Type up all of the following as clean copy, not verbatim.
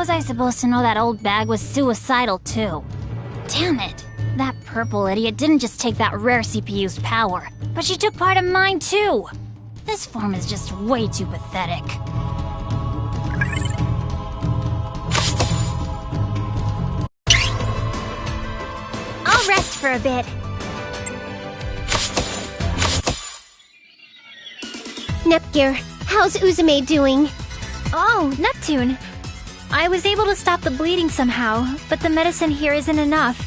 was I supposed to know that old bag was suicidal too? Damn it! That purple idiot didn't just take that rare CPU's power, but she took part of mine too! This form is just way too pathetic. I'll rest for a bit. Nepgear, how's Uzume doing? Oh, Neptune. I was able to stop the bleeding somehow, but the medicine here isn't enough.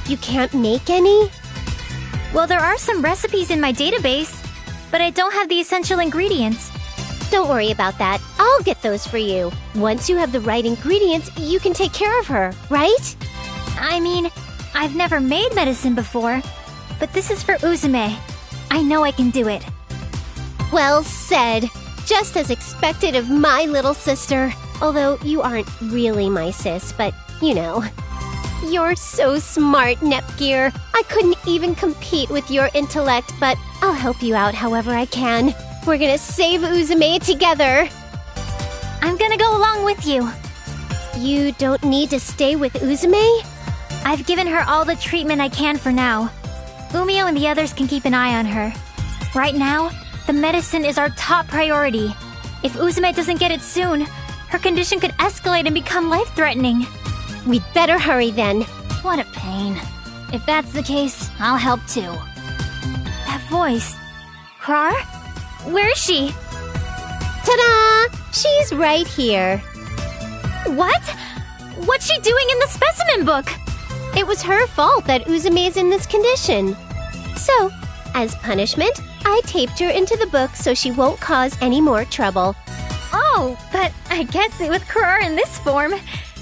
You can't make any? Well, there are some recipes in my database, but I don't have the essential ingredients. Don't worry about that. I'll get those for you. Once you have the right ingredients, you can take care of her, right? I mean, I've never made medicine before, but this is for Uzume. I know I can do it. Well said. Just as expected of my little sister. Although you aren't really my sis, but you know. You're so smart, Nepgear. I couldn't even compete with your intellect, but I'll help you out however I can. We're gonna save Uzume together. I'm gonna go along with you. You don't need to stay with Uzume? I've given her all the treatment I can for now. Umio and the others can keep an eye on her. Right now, the medicine is our top priority. If Uzume doesn't get it soon, her condition could escalate and become life-threatening. We'd better hurry then. What a pain. If that's the case, I'll help too. That voice. Krar? Where is she? Ta-da! She's right here. What? What's she doing in the specimen book? It was her fault that Uzume is in this condition. So, as punishment, I taped her into the book so she won't cause any more trouble. Oh, but I guess with Krar in this form,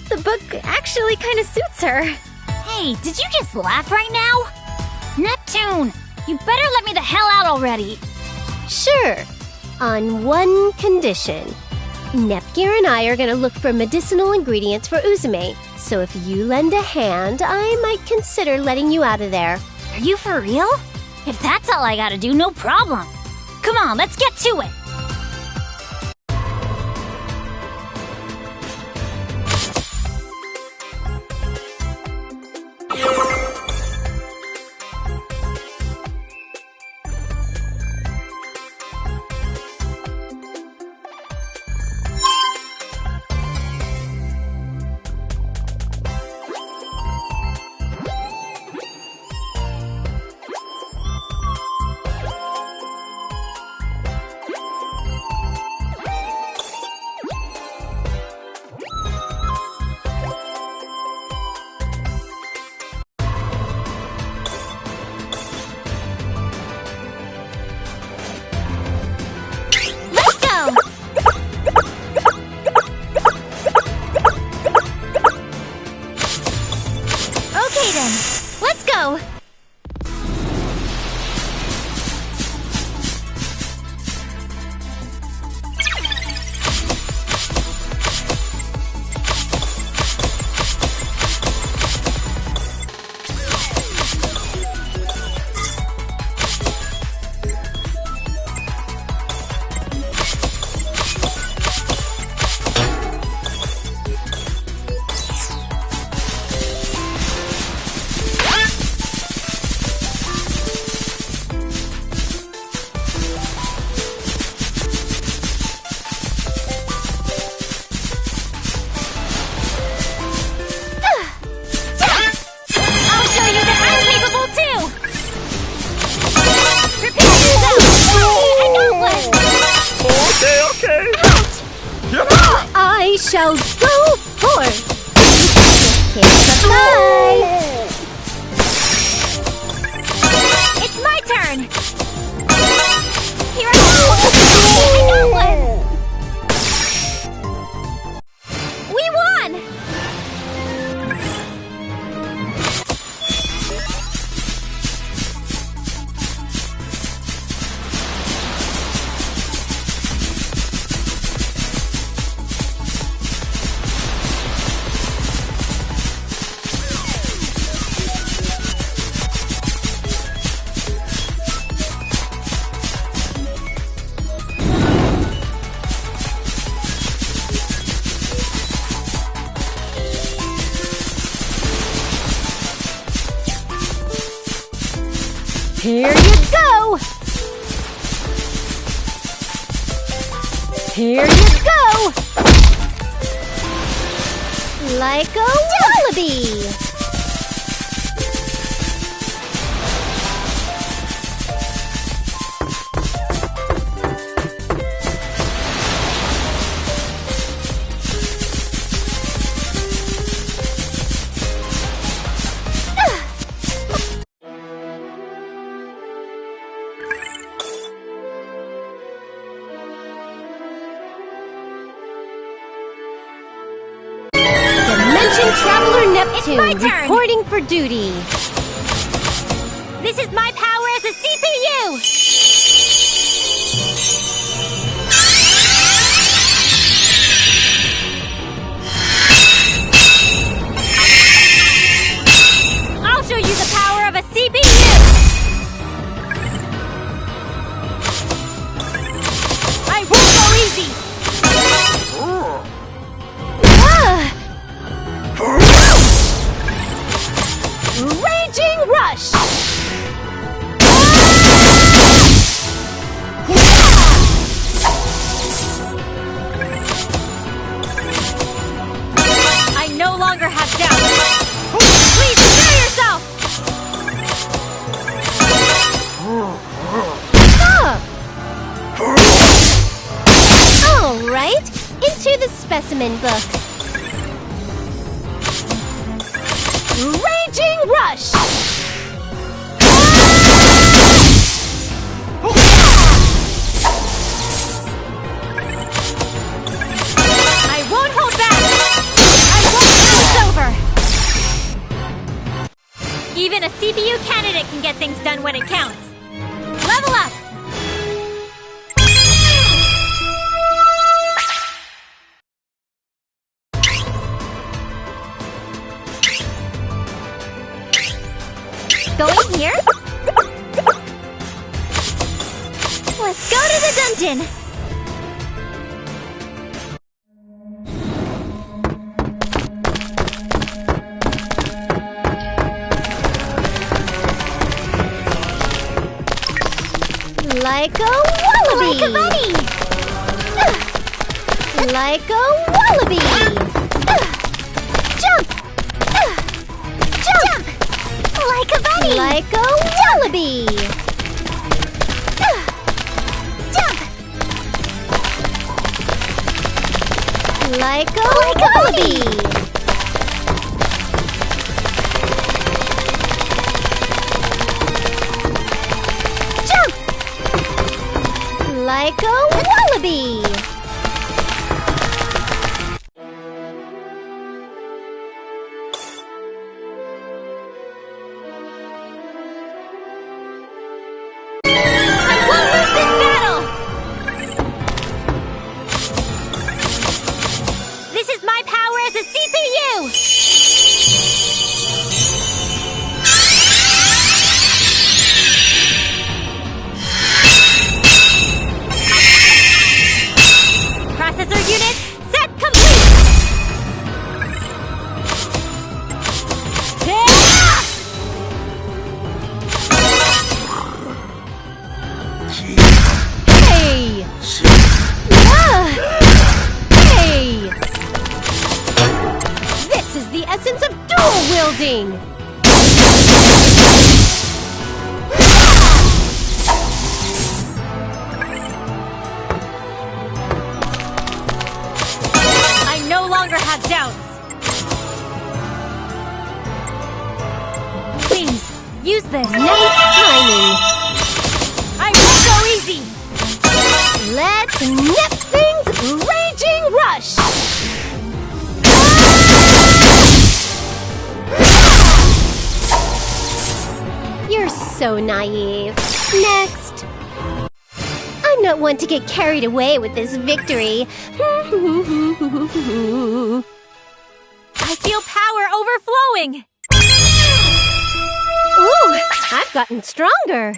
the book actually kind of suits her. Hey, did you just laugh right now? Neptune, you better let me the hell out already. Sure, on one condition. Nepgear and I are gonna look for medicinal ingredients for Uzume, so if you lend a hand, I might consider letting you out of there. Are you for real? If that's all I gotta do, no problem. Come on, let's get to it. Let's go! I shall go forth. Bye. It's my turn. Here I go. We won. Here you go! Here you go! Like a wallaby! Traveler Neptune, reporting for duty. This is my power as a CPU! I'll show you the power of a CPU! I won't go easy! Raging Rush! I no longer have doubt. Please prepare yourself! All right, into the specimen book. Raging Rush! I won't hold back! I won't know it's over! Even a CPU candidate can get things done when it counts. Level up! Going here? Let's go to the dungeon! Like a wallaby! Like a bunny! Like a wallaby! Jump! Jump! Like a bunny! Like a wallaby! Jump! Like a wallaby! Jump! Like a wallaby! As a CPU! Processor unit set complete! Hey! Hey! This is the essence of dual wielding! I no longer have doubts. Please, use this. Nice timing! I won't go easy! Let's nip things raging rush! You're so naive. Next! I'm not one to get carried away with this victory. I feel power overflowing! Ooh, I've gotten stronger.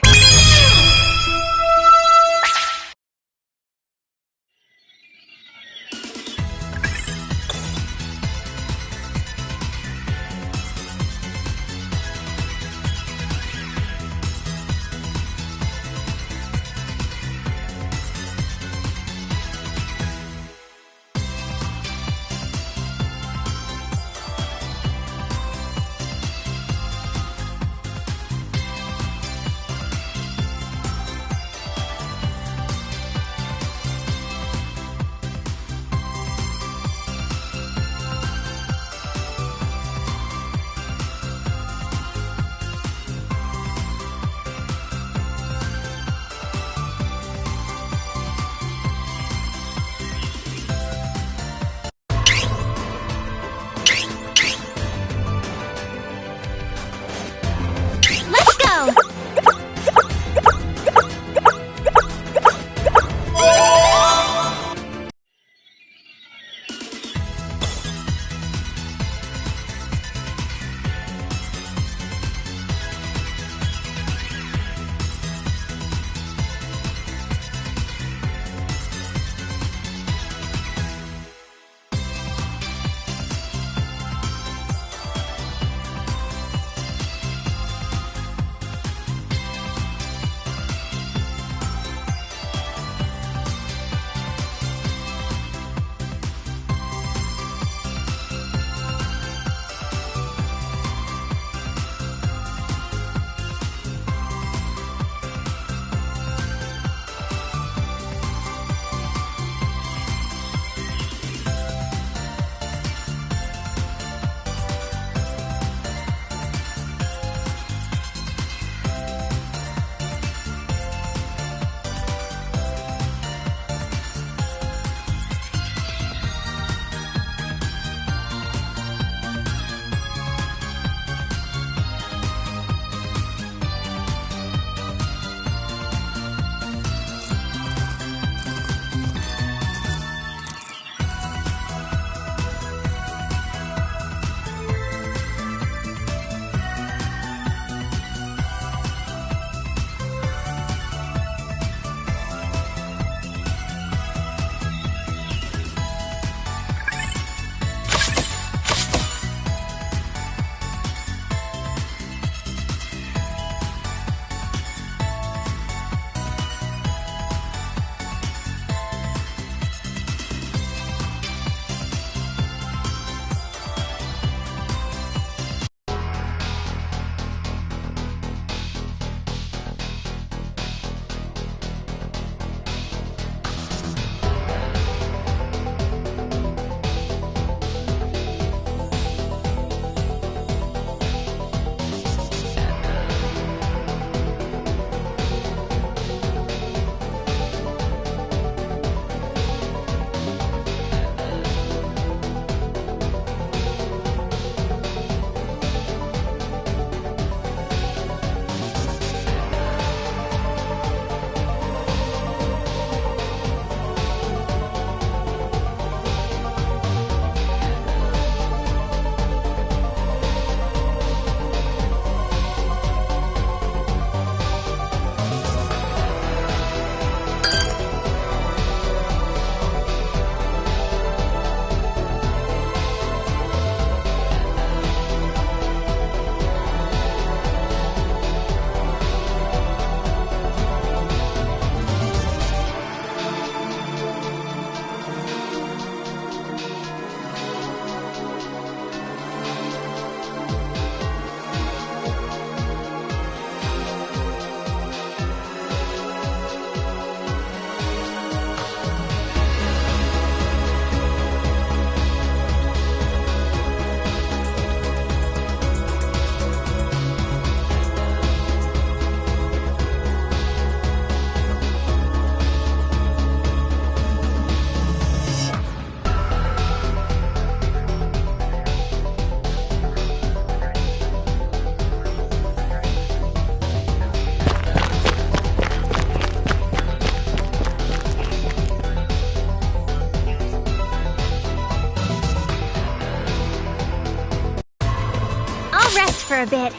for a bit.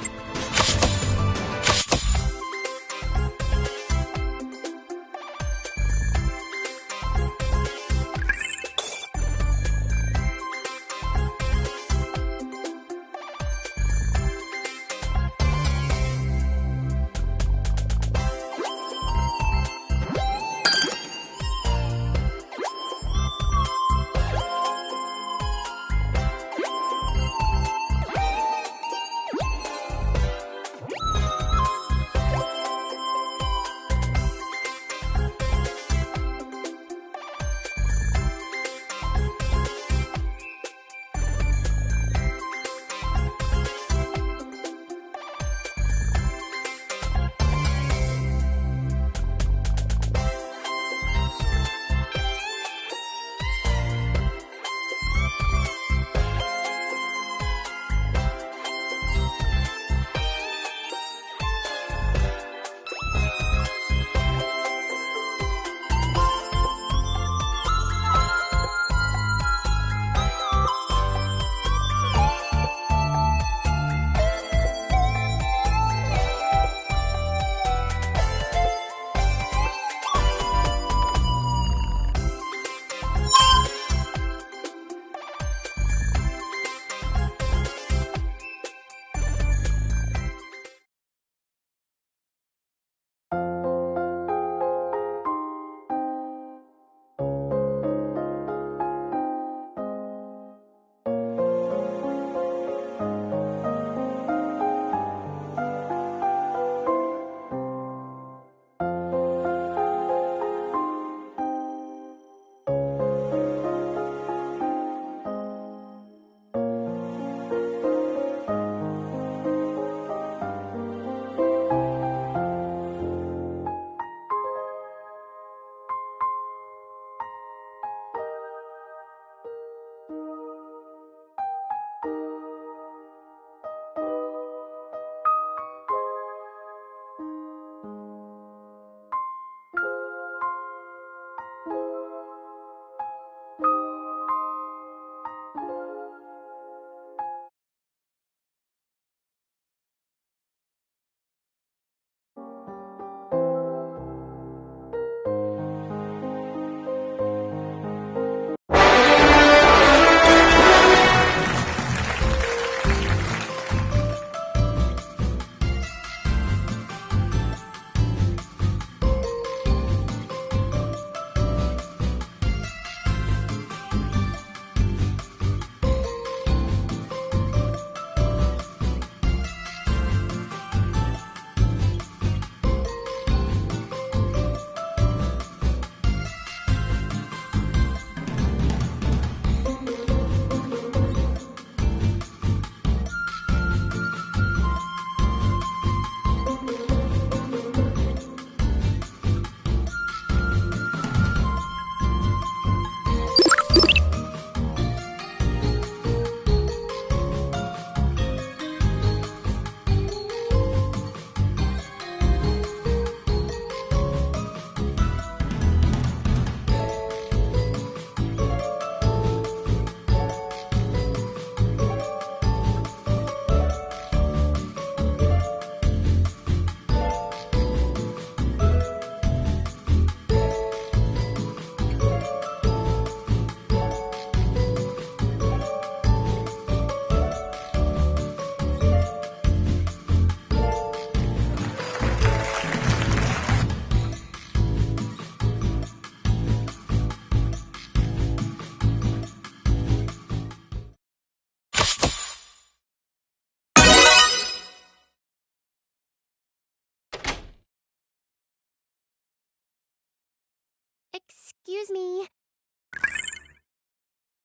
Excuse me.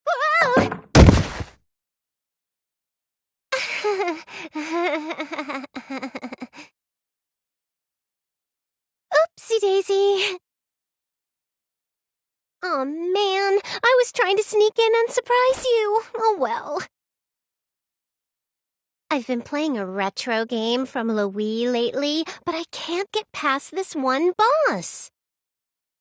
Whoa! Oopsie daisy. Oh man, I was trying to sneak in and surprise you. Oh well. I've been playing a retro game from the Wii lately, but I can't get past this one boss.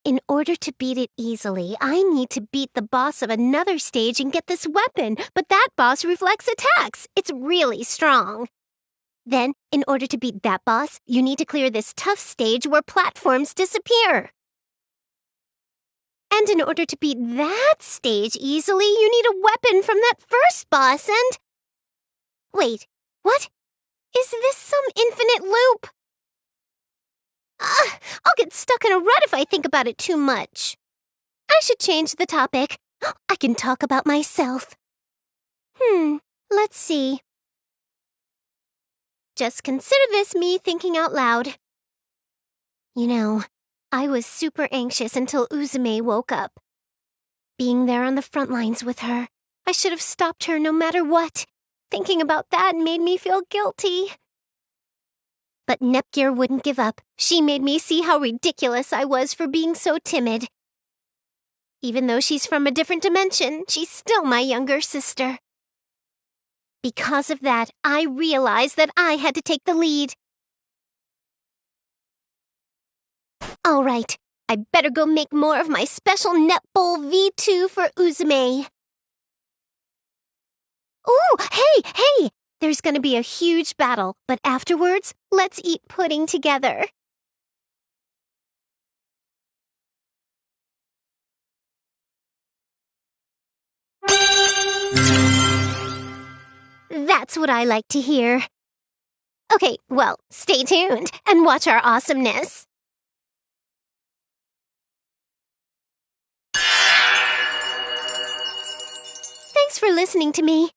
In order to beat it easily, I need to beat the boss of another stage and get this weapon, but that boss reflects attacks. It's really strong. Then, in order to beat that boss, you need to clear this tough stage where platforms disappear. And in order to beat that stage easily, you need a weapon from that first boss and... Wait, what? Is this some infinite loop? I'll get stuck in a rut if I think about it too much. I should change the topic. I can talk about myself. Let's see. Just consider this me thinking out loud. You know, I was super anxious until Uzume woke up. Being there on the front lines with her, I should have stopped her no matter what. Thinking about that made me feel guilty. But Nepgear wouldn't give up. She made me see how ridiculous I was for being so timid. Even though she's from a different dimension, she's still my younger sister. Because of that, I realized that I had to take the lead. All right, I better go make more of my special Netball V2 for Uzume. Ooh, hey! There's gonna be a huge battle, but afterwards, let's eat pudding together. That's what I like to hear. Okay, well, stay tuned and watch our awesomeness. Thanks for listening to me.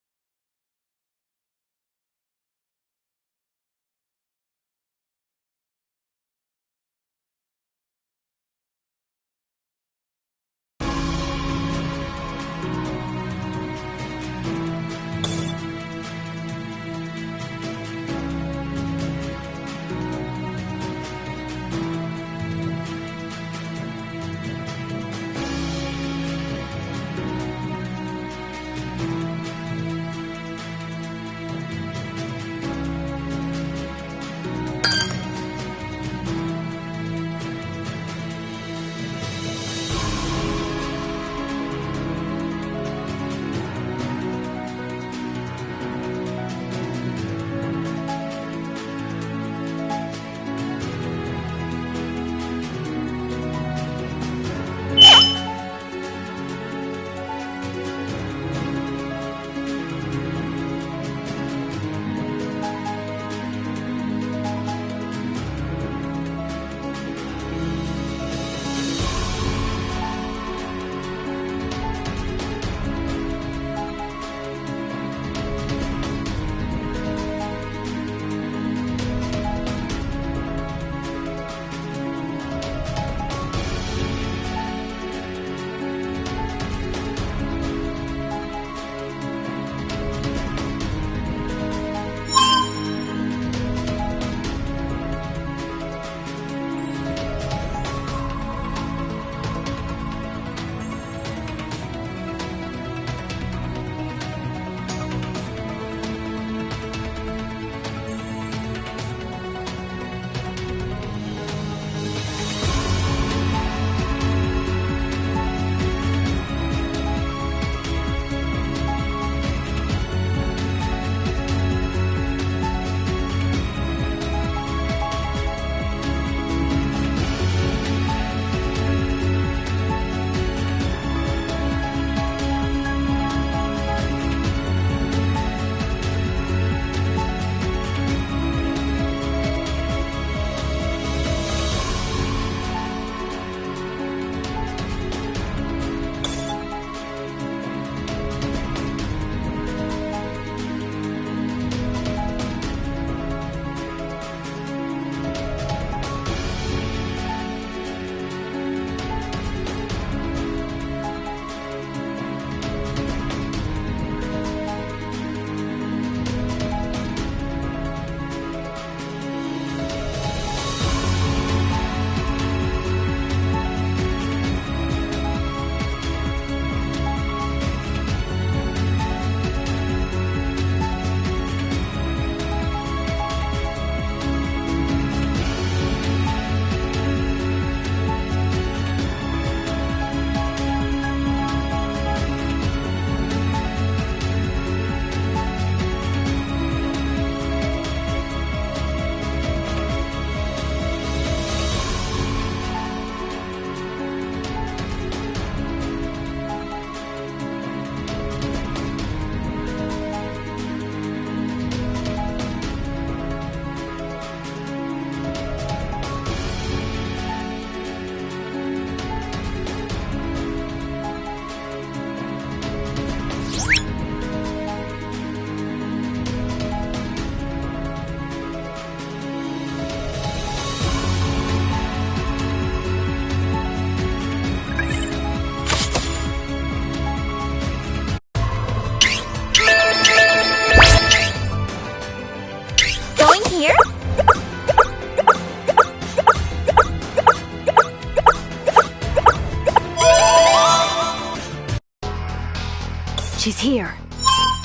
She's here.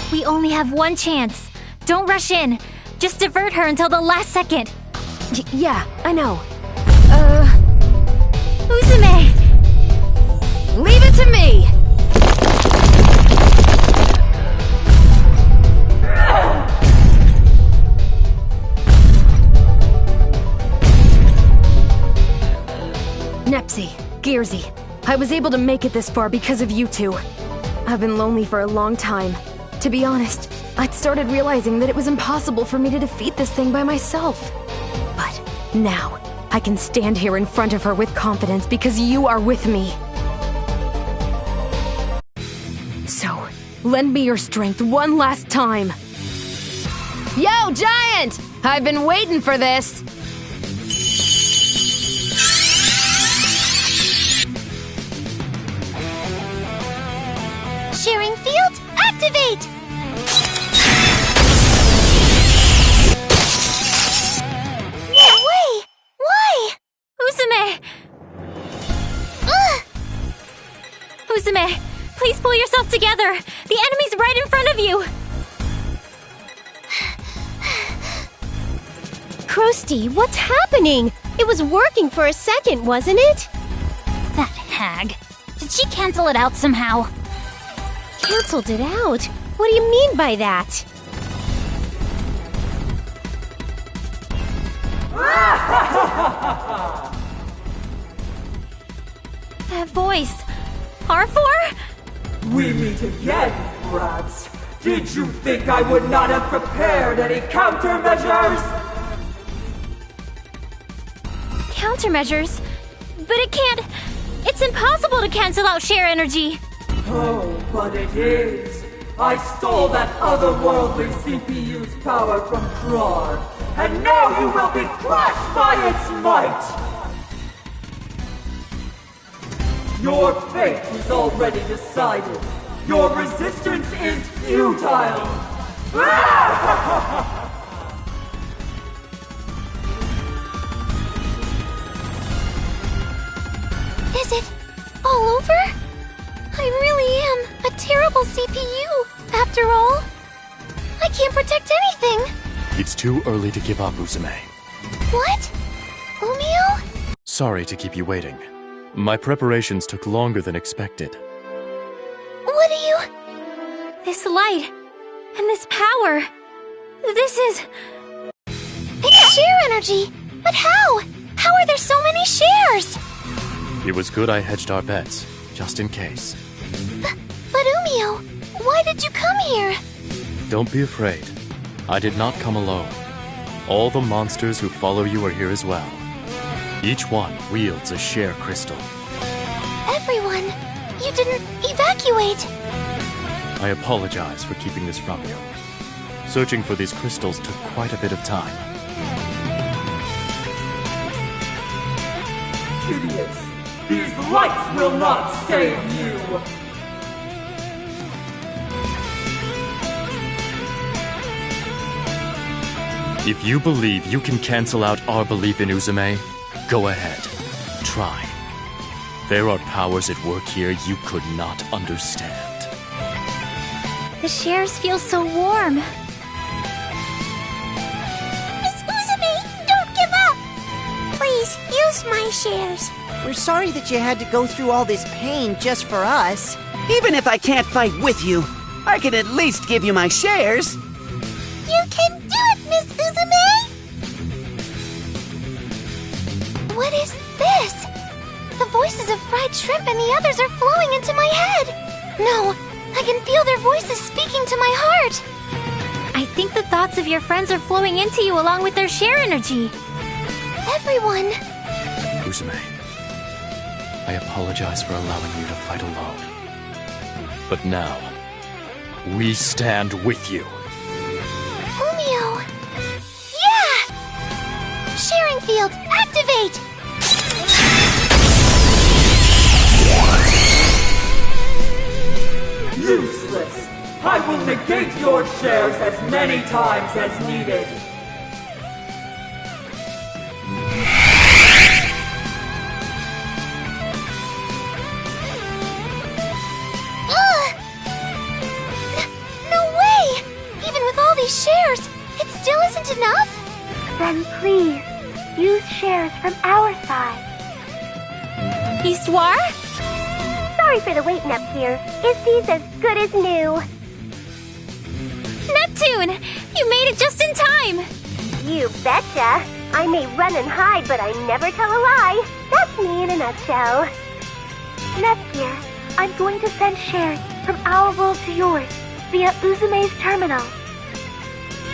We only have one chance. Don't rush in. Just divert her until the last second. Yeah, I know. Uzume! Leave it to me! Nepsy, Gearsy, I was able to make it this far because of you two. I've been lonely for a long time. To be honest, I'd started realizing that it was impossible for me to defeat this thing by myself. But now, I can stand here in front of her with confidence because you are with me. So, lend me your strength one last time. Yo, Giant! I've been waiting for this! Sharing field, activate! No way! Why? Uzume! Uzume, please pull yourself together. The enemy's right in front of you. Krusty, what's happening? It was working for a second, wasn't it? That hag. Did she cancel it out somehow? Cancelled it out? What do you mean by that? That voice. R4? We meet again, brats. Did you think I would not have prepared any countermeasures? Countermeasures? But it can't... It's impossible to cancel out share energy. Oh, but it is. I stole that otherworldly CPU's power from Krar, and now you will be crushed by its might! Your fate is already decided. Your resistance is futile! Is it all over? I really am a terrible CPU, after all. I can't protect anything. It's too early to give up, Uzume. What? Umio? Sorry to keep you waiting. My preparations took longer than expected. What do you... This light. And this power. This is... It's share energy! But how? How are there so many shares? It was good I hedged our bets, just in case. But Umio, why did you come here? Don't be afraid. I did not come alone. All the monsters who follow you are here as well. Each one wields a share crystal. Everyone, you didn't evacuate. I apologize for keeping this from you. Searching for these crystals took quite a bit of time. Idiots! These lights will not save you! If you believe you can cancel out our belief in Uzume, go ahead. Try. There are powers at work here you could not understand. The shares feel so warm. Miss Uzume, don't give up! Please, use my shares. We're sorry that you had to go through all this pain just for us. Even if I can't fight with you, I can at least give you my shares. You can do it, Miss Uzume! What is this? The voices of fried shrimp and the others are flowing into my head. No, I can feel their voices speaking to my heart. I think the thoughts of your friends are flowing into you along with their share energy. Everyone. Uzume, I apologize for allowing you to fight alone. But now, we stand with you. Umio. Yeah! Sharing field, activate! Useless! I will negate your shares as many times as needed! still isn't enough? Then please, use shares from our side. Histoire? Sorry for the wait, Neptunia. Isty's as good as new. Neptune! You made it just in time! You betcha. I may run and hide, but I never tell a lie. That's me in a nutshell. Neptunia, I'm going to send shares from our world to yours via Uzume's terminal.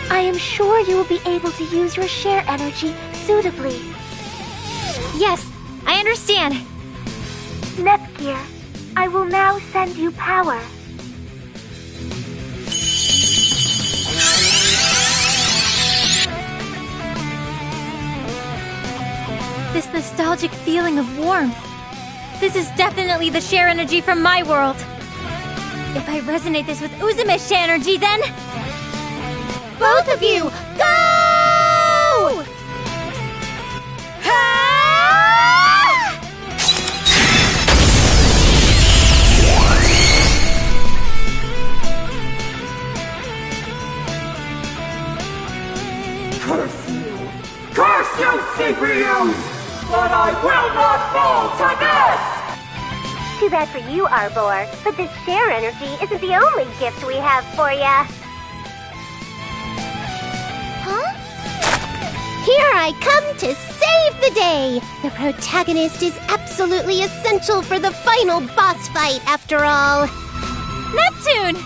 I am sure you will be able to use your share energy suitably. Yes, I understand. Neptunia, I will now send you power. This nostalgic feeling of warmth. This is definitely the share energy from my world. If I resonate this with Uzume's share energy, then... Both of you, go! Curse you! Curse you, CPUs! But I will not fall to this! Too bad for you, Arbor, but this share energy isn't the only gift we have for ya. Huh? Here I come to save the day! The protagonist is absolutely essential for the final boss fight, after all. Neptune!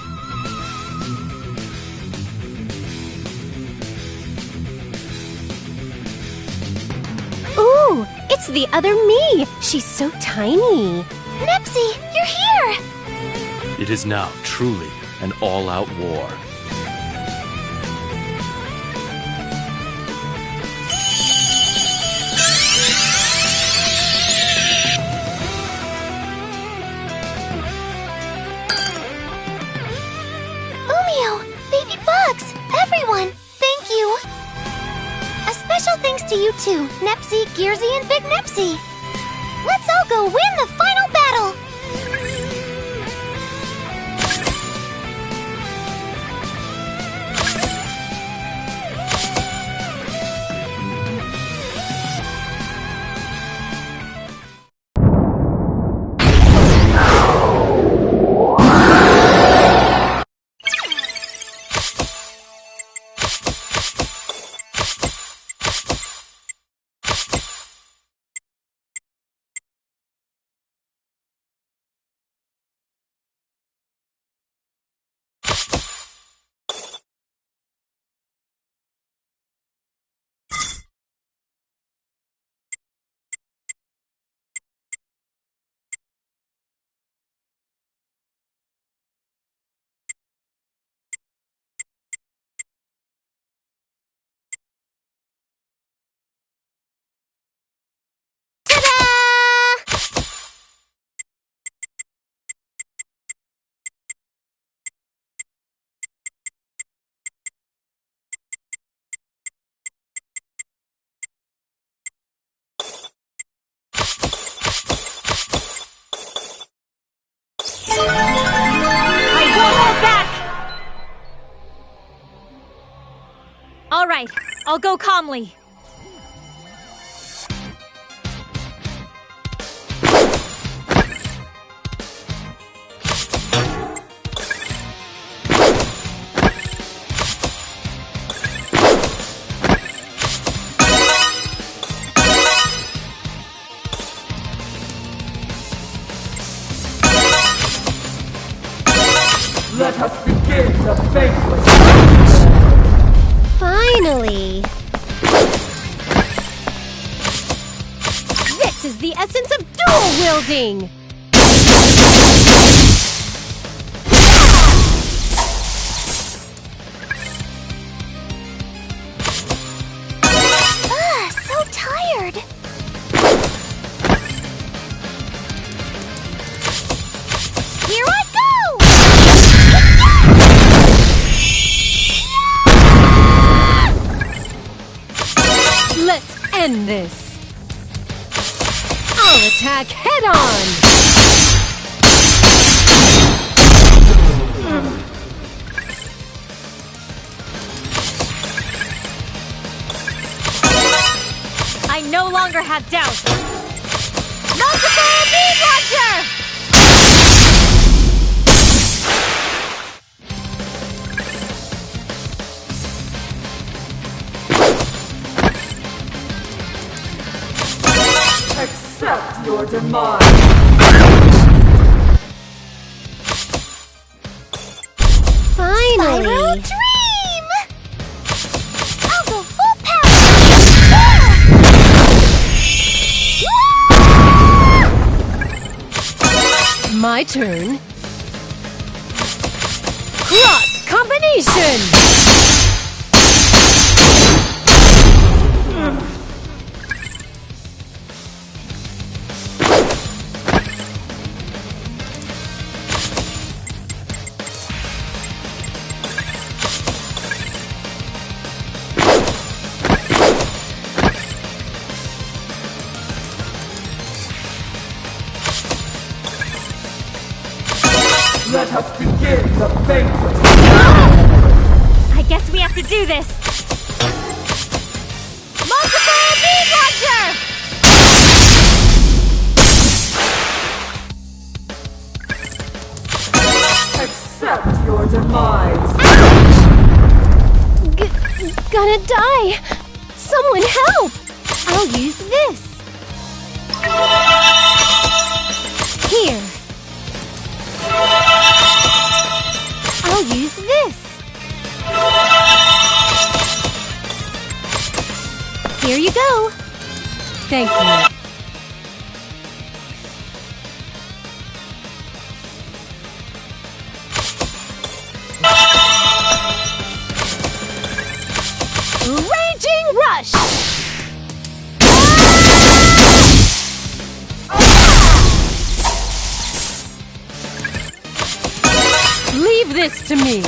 Ooh, it's the other me! She's so tiny. Nepsy, you're here! It is now truly an all-out war. Umio, baby bugs, everyone, thank you! A special thanks to you two, Nepsy, Gearsy, and Big Nepsy. Let's all go win the final battle! All right, I'll go calmly. Let us begin the banquet! Finally! This is the essence of dual-wielding! So tired. Here I go! Let's end this! I'll attack head-on! longer have doubt! Multiple beam launcher! Accept your demise! Finally! Spyro Dream! I'll go full power! My turn. Cross combination! Let us begin the banquet! I guess we have to do this! Multiple beam launcher! Accept your demise! Gonna die! Someone help! I'll use this. Here. I'll use this. Here you go. Thank you. Raging Rush! Leave this to me.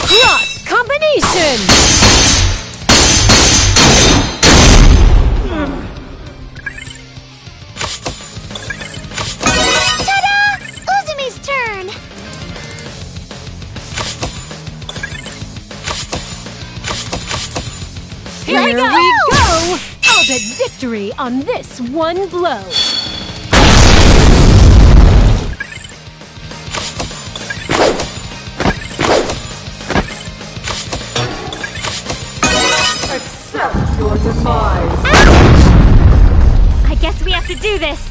Cross combination! Ta-da! Uzumi's turn! Here we go! I'll bet victory on this one blow. Accept your demise! I guess we have to do this!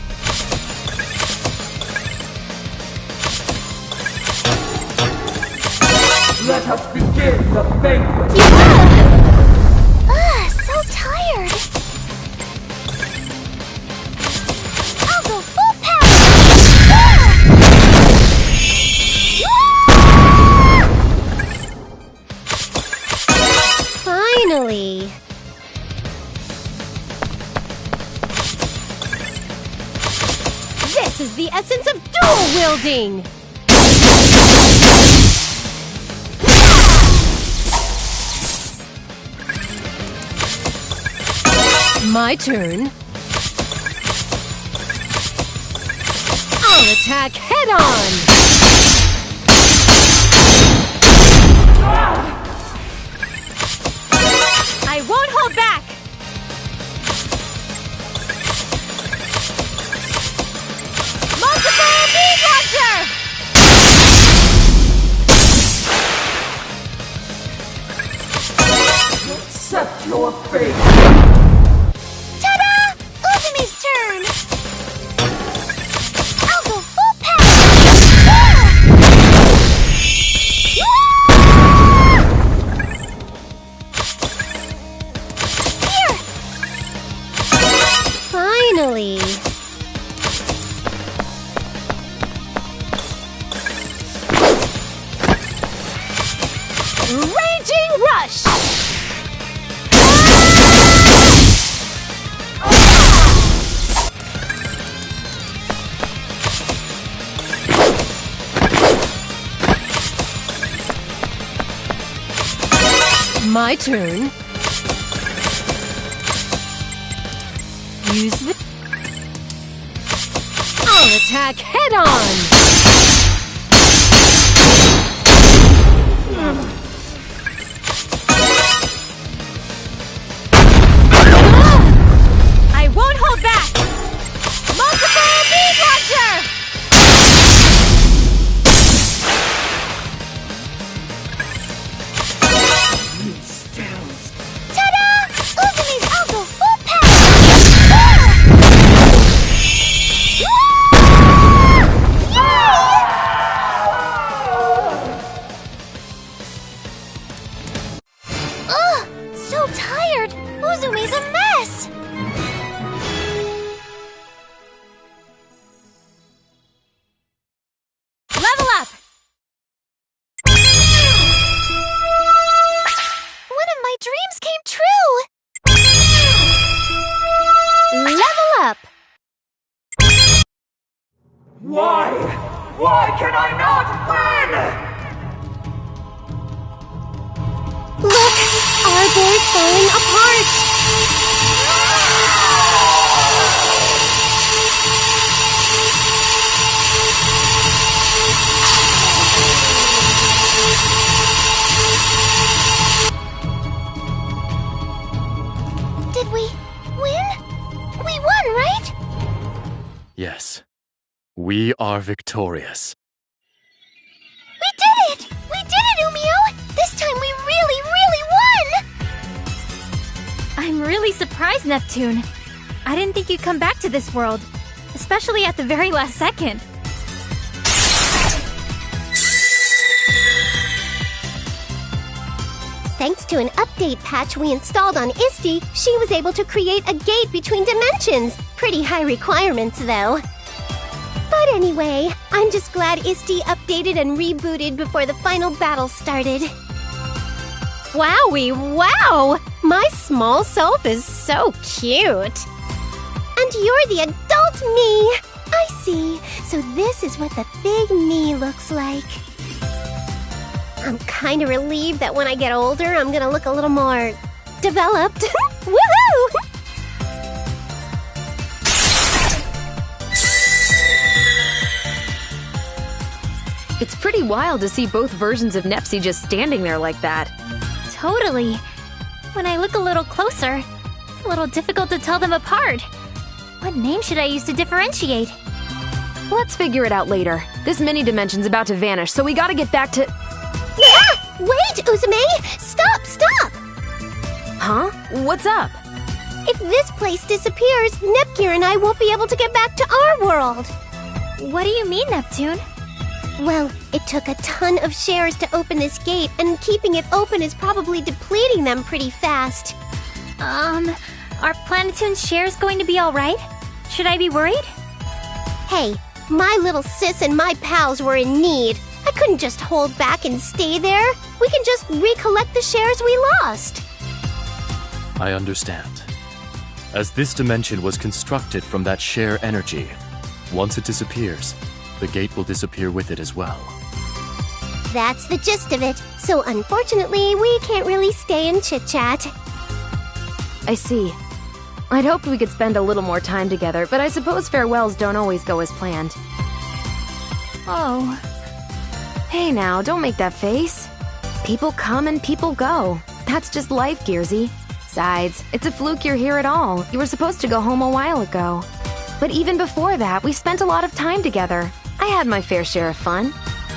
Let us begin the banquet! Ugh, so tired. I'll go full power! Finally. This is the essence of dual wielding. My turn. I'll attack head on! I won't hold back! Multiple beam launcher! Accept your fate! Ta-da! Uzumi's turn! I'll go full power! Finally! Raging Rush! My turn. Use the... I'll attack head-on! I won't hold back! Multiple beam launcher! Ta-da! Uzumi's Alto full power! Ugh! So tired! Uzumi's a mess! Level up! One of my dreams came true! Level up! Why? Why can I not win? Look! Our board's falling apart! Did we win? We won, right? Yes. We are victorious. We did it! We did it, Umio! This time we really, really won! I'm really surprised, Neptune. I didn't think you'd come back to this world, especially at the very last second. Thanks to an update patch we installed on Isti, she was able to create a gate between dimensions. Pretty high requirements, though. But anyway, I'm just glad Isti updated and rebooted before the final battle started. Wowie, wow! My small self is so cute. And you're the adult me! I see. So this is what the big me looks like. I'm kinda relieved that when I get older, I'm gonna look a little more developed. Woohoo! It's pretty wild to see both versions of Nepsi just standing there like that. Totally. When I look a little closer, it's a little difficult to tell them apart. What name should I use to differentiate? Let's figure it out later. This mini-dimension's about to vanish, so we gotta get back to... Ah! Wait, Uzume! Stop, stop! Huh? What's up? If this place disappears, Nepgear and I won't be able to get back to our world. What do you mean, Neptune? Well, it took a ton of shares to open this gate, and keeping it open is probably depleting them pretty fast. Are Planetoon's shares going to be alright? Should I be worried? Hey, my little sis and my pals were in need. I couldn't just hold back and stay there. We can just recollect the shares we lost. I understand. As this dimension was constructed from that share energy, once it disappears, the gate will disappear with it as well. That's the gist of it. So unfortunately, we can't really stay and chit-chat. I see. I'd hoped we could spend a little more time together, but I suppose farewells don't always go as planned. Oh. Hey now, don't make that face. People come and people go. That's just life, Gearsy. Besides, it's a fluke you're here at all. You were supposed to go home a while ago. But even before that, we spent a lot of time together. I had my fair share of fun.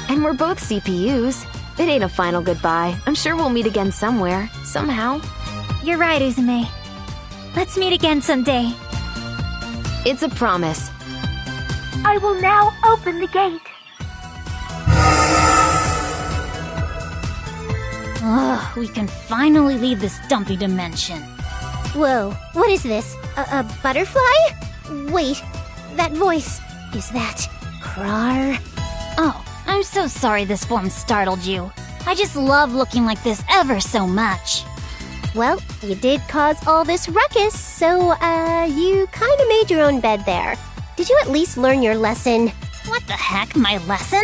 And we're both CPUs. It ain't a final goodbye. I'm sure we'll meet again somewhere, somehow. You're right, Uzume. Let's meet again someday. It's a promise. I will now open the gate. Ugh, we can finally leave this dumpy dimension. Whoa, what is this? A butterfly? Wait, that voice, is that Krar? Oh, I'm so sorry this form startled you. I just love looking like this ever so much. Well, you did cause all this ruckus, so, you kinda made your own bed there. Did you at least learn your lesson? What the heck, my lesson?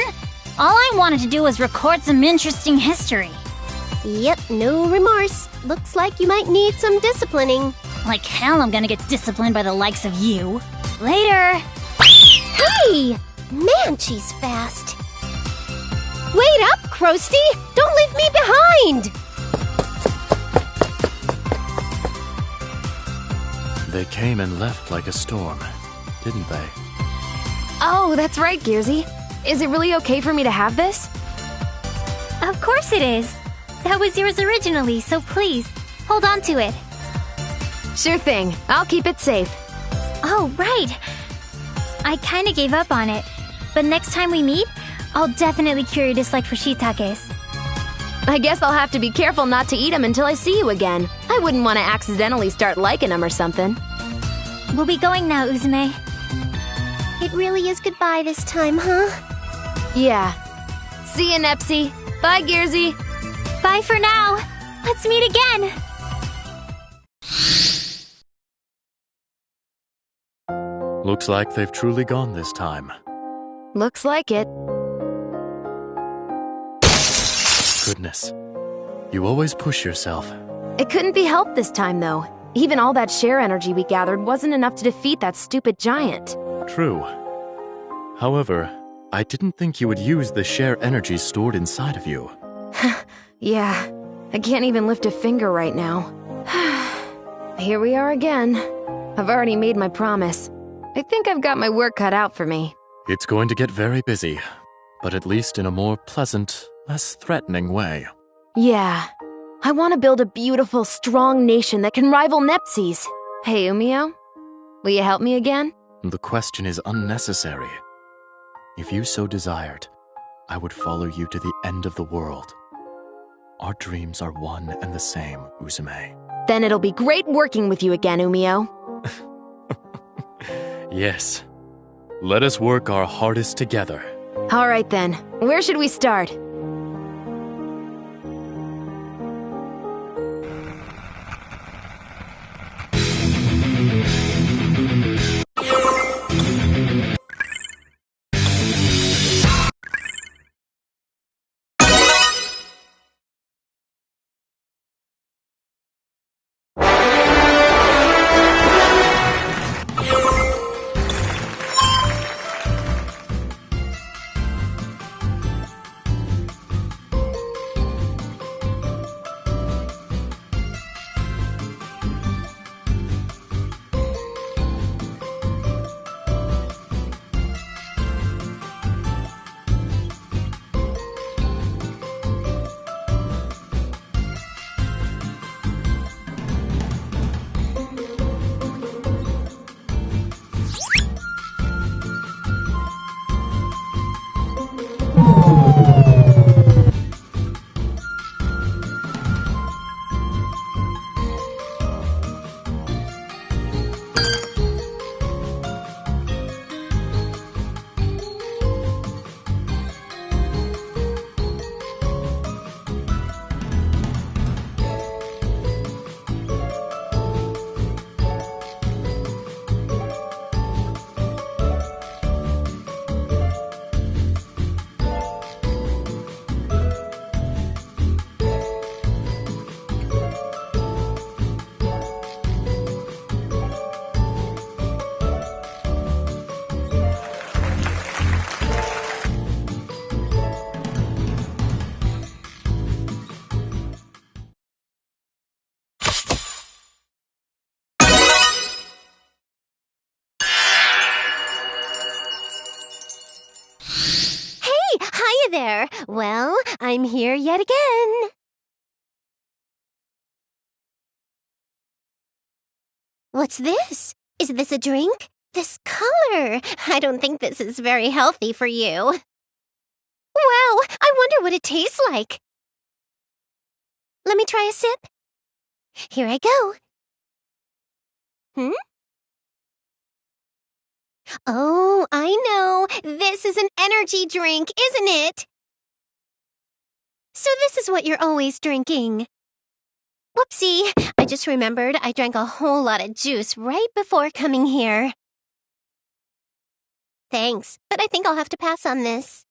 All I wanted to do was record some interesting history. Yep, no remorse. Looks like you might need some disciplining. Like hell I'm gonna get disciplined by the likes of you. Later! Hey! Man, she's fast. Wait up, Krusty! Don't leave me behind! They came and left like a storm, didn't they? Oh, that's right, Gearsy. Is it really okay for me to have this? Of course it is. That was yours originally, so please, hold on to it. Sure thing. I'll keep it safe. Oh, right. I kinda gave up on it. But next time we meet, I'll definitely cure your dislike for shiitakes. I guess I'll have to be careful not to eat them until I see you again. I wouldn't want to accidentally start liking them or something. We'll be going now, Uzume. It really is goodbye this time, huh? Yeah. See ya, Nepsy. Bye, Gearsy. Bye for now. Let's meet again. Looks like they've truly gone this time. Looks like it. Goodness. You always push yourself. It couldn't be helped this time, though. Even all that share energy we gathered wasn't enough to defeat that stupid giant. True. However, I didn't think you would use the share energy stored inside of you. Yeah, I can't even lift a finger right now. Here we are again. I've already made my promise. I think I've got my work cut out for me. It's going to get very busy, but at least in a more pleasant, less threatening way. Yeah. I want to build a beautiful, strong nation that can rival Nepsi's. Hey, Umio? Will you help me again? The question is unnecessary. If you so desired, I would follow you to the end of the world. Our dreams are one and the same, Uzume. Then it'll be great working with you again, Umio. Yes. Let us work our hardest together. All right then. Where should we start? Hiya there. Well, I'm here yet again. What's this? Is this a drink? This color! I don't think this is very healthy for you. Wow, I wonder what it tastes like. Let me try a sip. Here I go. Hmm? Oh, I know. This is an energy drink, isn't it? So this is what you're always drinking. Whoopsie, I just remembered I drank a whole lot of juice right before coming here. Thanks, but I think I'll have to pass on this.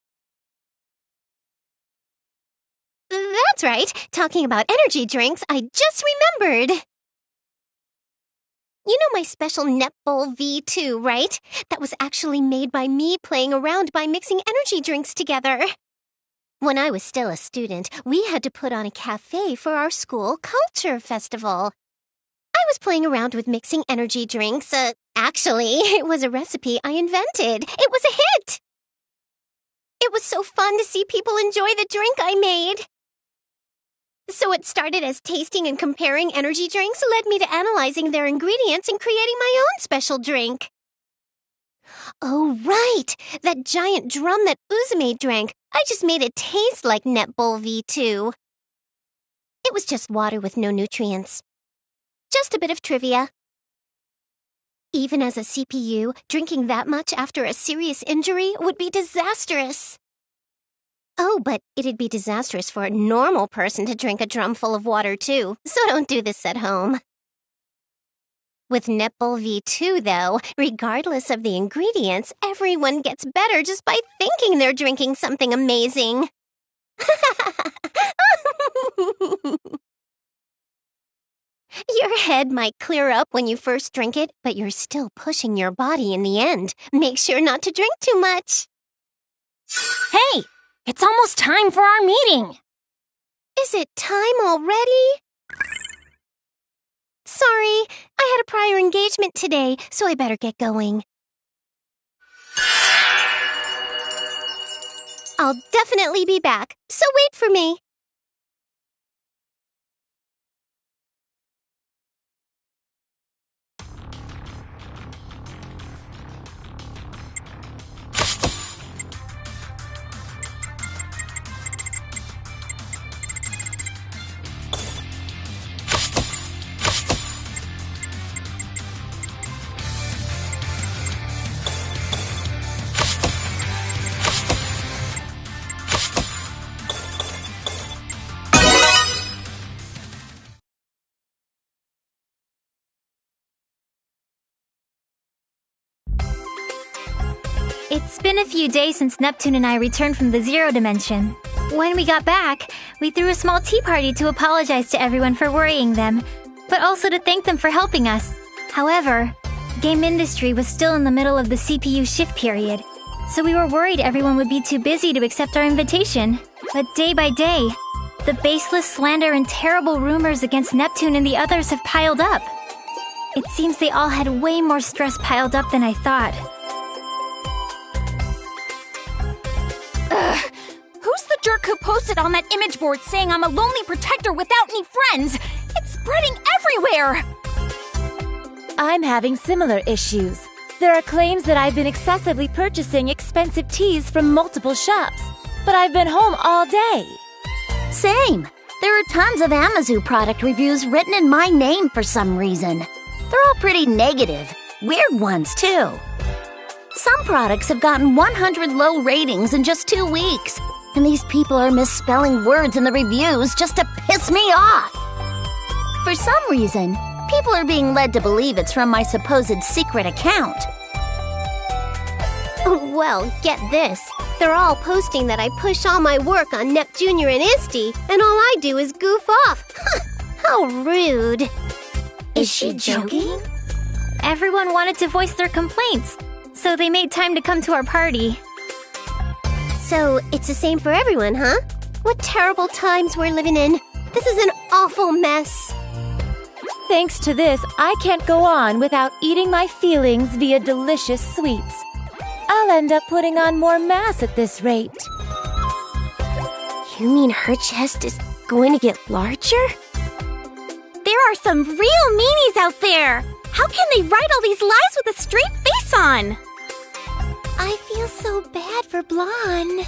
That's right. Talking about energy drinks, I just remembered. You know my special Netball V2, right? That was actually made by me playing around by mixing energy drinks together. When I was still a student, we had to put on a cafe for our school culture festival. I was playing around with mixing energy drinks. Actually, it was a recipe I invented. It was a hit. It was so fun to see people enjoy the drink I made. So it started as tasting and comparing energy drinks led me to analyzing their ingredients and creating my own special drink. Oh, right! That giant drum that Uzume drank. I just made it taste like Netball V2. It was just water with no nutrients. Just a bit of trivia. Even as a CPU, drinking that much after a serious injury would be disastrous. Oh, but it'd be disastrous for a normal person to drink a drum full of water, too, so don't do this at home. With Netball V2, though, regardless of the ingredients, everyone gets better just by thinking they're drinking something amazing. Your head might clear up when you first drink it, but you're still pushing your body in the end. Make sure not to drink too much. Hey! It's almost time for our meeting! Is it time already? Sorry, I had a prior engagement today, so I better get going. I'll definitely be back, so wait for me. It's been a few days since Neptune and I returned from the Zero Dimension. When we got back, we threw a small tea party to apologize to everyone for worrying them, but also to thank them for helping us. However, game industry was still in the middle of the CPU shift period, so we were worried everyone would be too busy to accept our invitation. But day by day, the baseless slander and terrible rumors against Neptune and the others have piled up. It seems they all had way more stress piled up than I thought. Who's the jerk who posted on that image board saying I'm a lonely protector without any friends? It's spreading everywhere! I'm having similar issues. There are claims that I've been excessively purchasing expensive teas from multiple shops, but I've been home all day. Same. There are tons of Amazu product reviews written in my name for some reason. They're all pretty negative. Weird ones, too. Some products have gotten 100 low ratings in just 2 weeks, and these people are misspelling words in the reviews just to piss me off. For some reason, people are being led to believe it's from my supposed secret account. Well, get this. They're all posting that I push all my work on Nep Jr. and Isti, and all I do is goof off. How rude. Is she joking? Everyone wanted to voice their complaints, so they made time to come to our party. So, it's the same for everyone, huh? What terrible times we're living in. This is an awful mess. Thanks to this, I can't go on without eating my feelings via delicious sweets. I'll end up putting on more mass at this rate. You mean her chest is going to get larger? There are some real meanies out there! How can they write all these lies with a straight face on? I feel so bad for Blonde.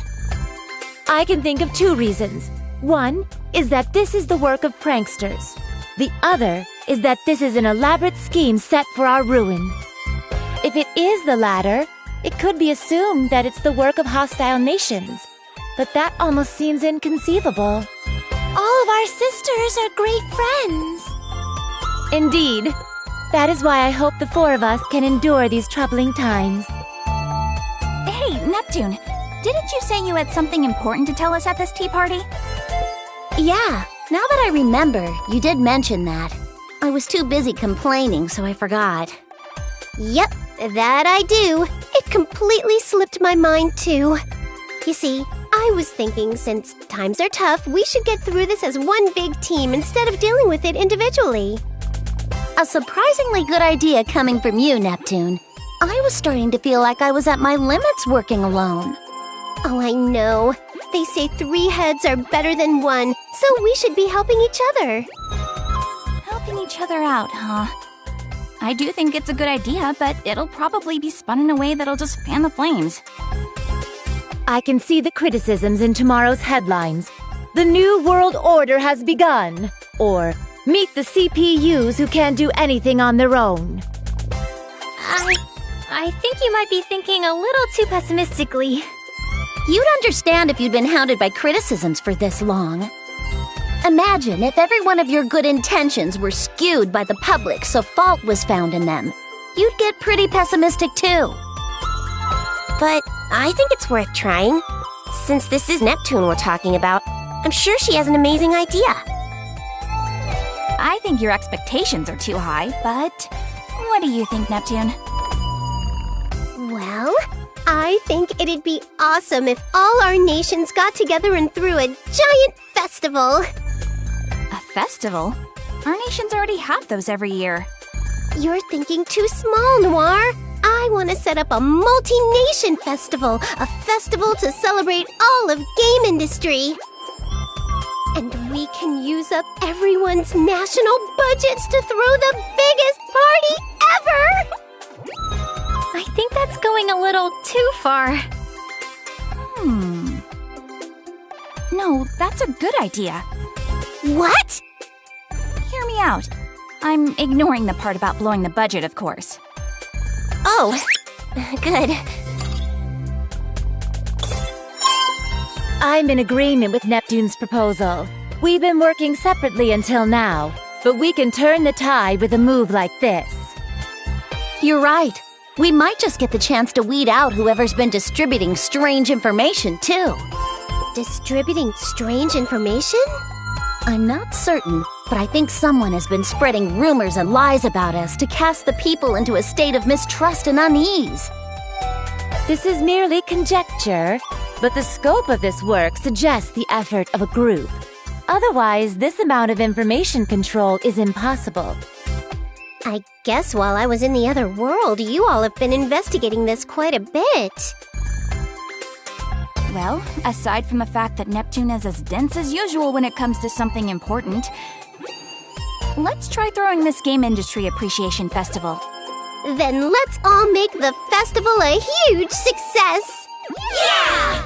I can think of 2 reasons. One is that this is the work of pranksters. The other is that this is an elaborate scheme set for our ruin. If it is the latter, it could be assumed that it's the work of hostile nations. But that almost seems inconceivable. All of our sisters are great friends. Indeed. That is why I hope the four of us can endure these troubling times. Hey, Neptune, didn't you say you had something important to tell us at this tea party? Yeah, now that I remember, you did mention that. I was too busy complaining, so I forgot. Yep, that I do. It completely slipped my mind too. You see, I was thinking since times are tough, we should get through this as one big team instead of dealing with it individually. A surprisingly good idea coming from you, Neptune. I was starting to feel like I was at my limits working alone. Oh, I know. They say 3 heads are better than 1, so we should be helping each other. Helping each other out, huh? I do think it's a good idea, but it'll probably be spun in a way that'll just fan the flames. I can see the criticisms in tomorrow's headlines. The New World Order has begun. Or, meet the CPUs who can't do anything on their own. I think you might be thinking a little too pessimistically. You'd understand if you'd been hounded by criticisms for this long. Imagine if every one of your good intentions were skewed by the public so fault was found in them. You'd get pretty pessimistic too. But I think it's worth trying. Since this is Neptune we're talking about, I'm sure she has an amazing idea. I think your expectations are too high, but what do you think, Neptune? Well, I think it'd be awesome if all our nations got together and threw a giant festival. A festival? Our nations already have those every year. You're thinking too small, Noir. I want to set up a multi-nation festival, a festival to celebrate all of game industry. And we can use up everyone's national budgets to throw the biggest party ever! I think that's going a little too far. No, that's a good idea. What? Hear me out. I'm ignoring the part about blowing the budget, of course. Oh, good. I'm in agreement with Neptune's proposal. We've been working separately until now, but we can turn the tide with a move like this. You're right. We might just get the chance to weed out whoever's been distributing strange information, too. Distributing strange information? I'm not certain, but I think someone has been spreading rumors and lies about us to cast the people into a state of mistrust and unease. This is merely conjecture, but the scope of this work suggests the effort of a group. Otherwise, this amount of information control is impossible. I guess while I was in the other world, you all have been investigating this quite a bit. Well, aside from the fact that Neptune is as dense as usual when it comes to something important, let's try throwing this Game Industry Appreciation Festival. Then let's all make the festival a huge success! Yeah!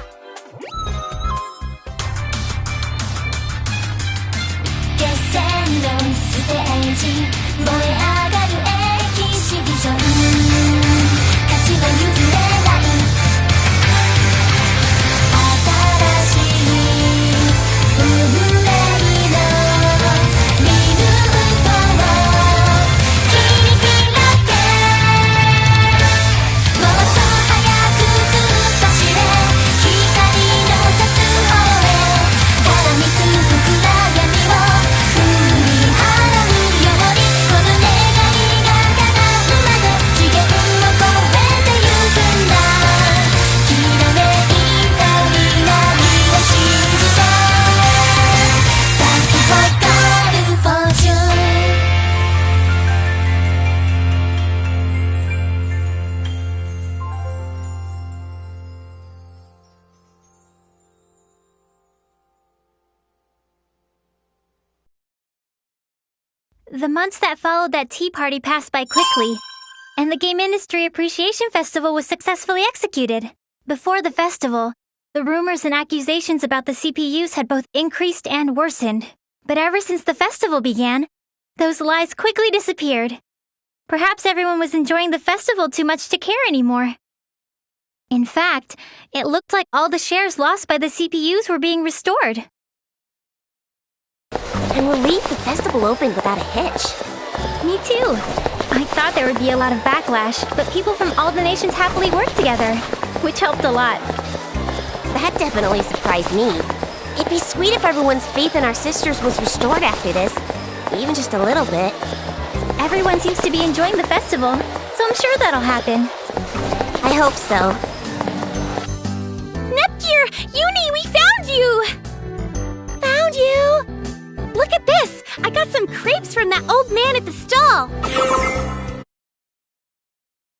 The months that followed that tea party passed by quickly, and the Game Industry Appreciation Festival was successfully executed. Before the festival, the rumors and accusations about the CPUs had both increased and worsened. But ever since the festival began, those lies quickly disappeared. Perhaps everyone was enjoying the festival too much to care anymore. In fact, it looked like all the shares lost by the CPUs were being restored. I'm relieved the festival opened without a hitch. Me too. I thought there would be a lot of backlash, but people from all the nations happily worked together, which helped a lot. That definitely surprised me. It'd be sweet if everyone's faith in our sisters was restored after this. Even just a little bit. Everyone seems to be enjoying the festival, so I'm sure that'll happen. I hope so. Nepgear! Uni, we found you! Found you? Look at this! I got some crepes from that old man at the stall!